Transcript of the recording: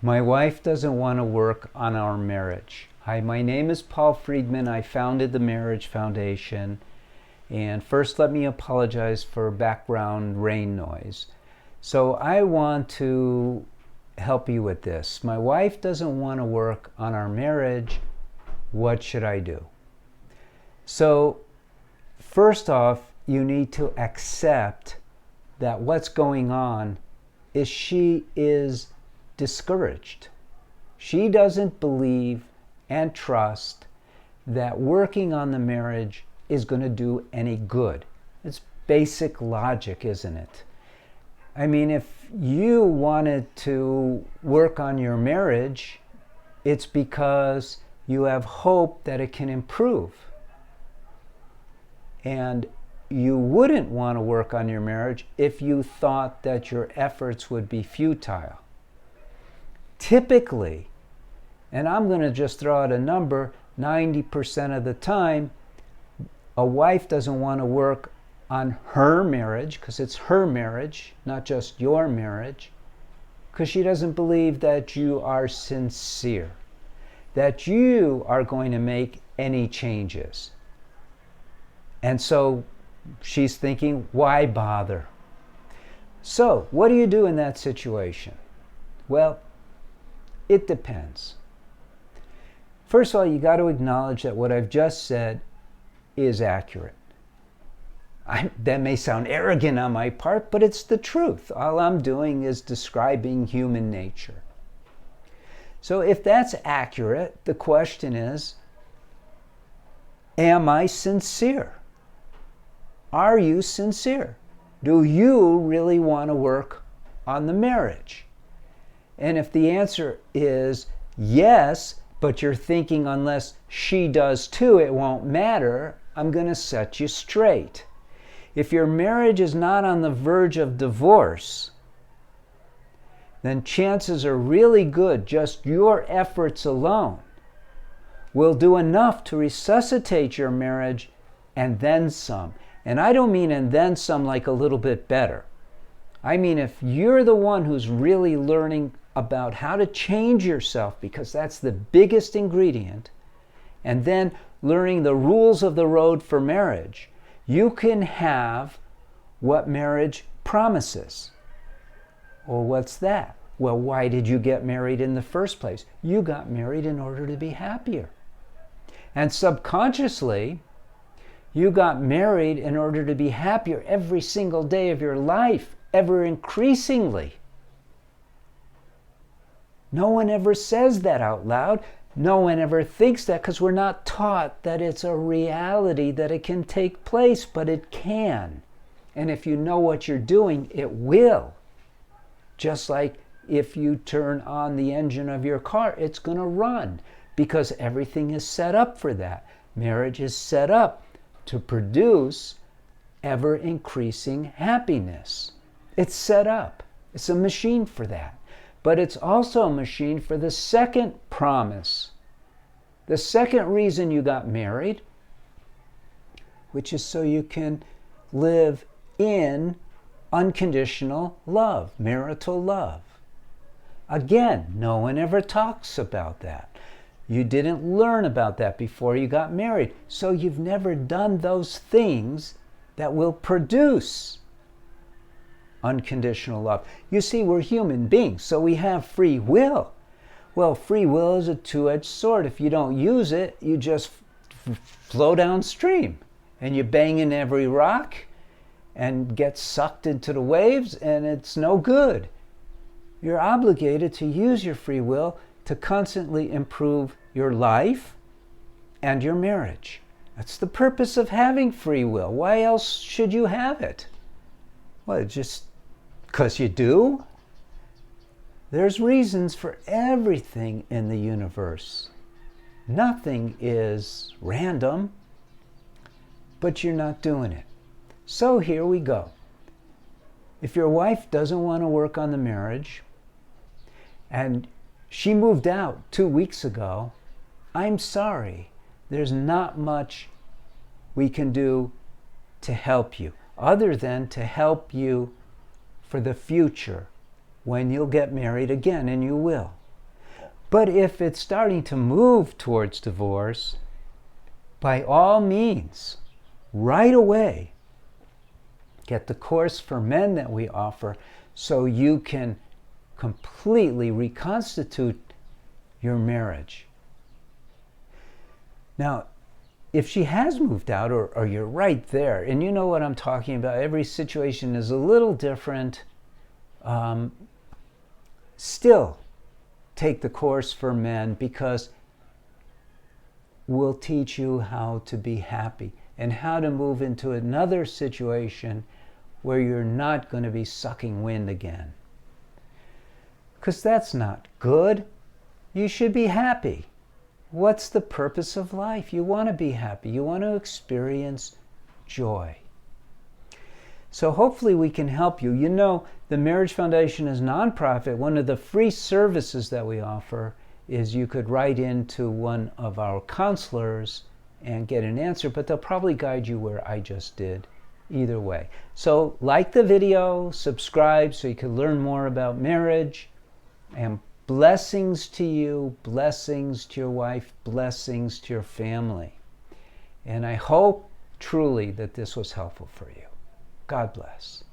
My wife doesn't want to work on our marriage. Hi, my name is Paul Friedman. I founded the Marriage Foundation. And first, let me apologize for background rain noise. So I want to help you with this. My wife doesn't want to work on our marriage. What should I do? So first off, you need to accept that what's going on is she is discouraged. She doesn't believe and trust that working on the marriage is going to do any good. It's basic logic, isn't it? I mean, if you wanted to work on your marriage, it's because you have hope that it can improve. And you wouldn't want to work on your marriage if you thought that your efforts would be futile. Typically, and I'm going to just throw out a number, 90% of the time, a wife doesn't want to work on her marriage, because it's her marriage, not just your marriage, because she doesn't believe that you are sincere, that you are going to make any changes. And so she's thinking, why bother? So, what do you do in that situation? Well, it depends. First of all, you got to acknowledge that what I've just said is accurate. That may sound arrogant on my part, but it's the truth. All I'm doing is describing human nature. So if that's accurate, the question is, am I sincere? Are you sincere? Do you really want to work on the marriage? And if the answer is yes, but you're thinking unless she does too, it won't matter, I'm going to set you straight. If your marriage is not on the verge of divorce, then chances are really good just your efforts alone will do enough to resuscitate your marriage and then some. And I don't mean and then some like a little bit better. I mean if you're the one who's really learning about how to change yourself, because that's the biggest ingredient, and then learning the rules of the road for marriage, you can have what marriage promises. Well, what's that? Well, why did you get married in the first place? You got married in order to be happier. And subconsciously, you got married in order to be happier every single day of your life, ever increasingly. No one ever says that out loud. No one ever thinks that because we're not taught that it's a reality, that it can take place, but it can. And if you know what you're doing, it will. Just like if you turn on the engine of your car, it's going to run because everything is set up for that. Marriage is set up to produce ever increasing happiness. It's set up. It's a machine for that. But it's also a machine for the second promise. The second reason you got married, which is so you can live in unconditional love, marital love. Again, no one ever talks about that. You didn't learn about that before you got married, so you've never done those things that will produce unconditional love. You see, we're human beings, so we have free will. Well, free will is a two-edged sword. If you don't use it, you just flow downstream and you bang in every rock and get sucked into the waves, and it's no good. You're obligated to use your free will to constantly improve your life and your marriage. That's the purpose of having free will. Why else should you have it? Well, just because you do? There's reasons for everything in the universe. Nothing is random, but you're not doing it. So here we go. If your wife doesn't want to work on the marriage, and she moved out 2 weeks ago, I'm sorry. There's not much we can do to help you, other than to help you for the future when you'll get married again, and you will. But if it's starting to move towards divorce, by all means, right away, get the course for men that we offer so you can completely reconstitute your marriage. Now, if she has moved out, or you're right there, and you know what I'm talking about, every situation is a little different, still take the course for men, because we'll teach you how to be happy and how to move into another situation where you're not going to be sucking wind again. Because that's not good. You should be happy. What's the purpose of life? You want to be happy. You want to experience joy. So hopefully we can help you. You know, the Marriage Foundation is nonprofit. One of the free services that we offer is you could write into one of our counselors and get an answer, but they'll probably guide you where I just did. Either way. So like the video, subscribe so you can learn more about marriage, and blessings to you, blessings to your wife, blessings to your family. And I hope truly that this was helpful for you. God bless.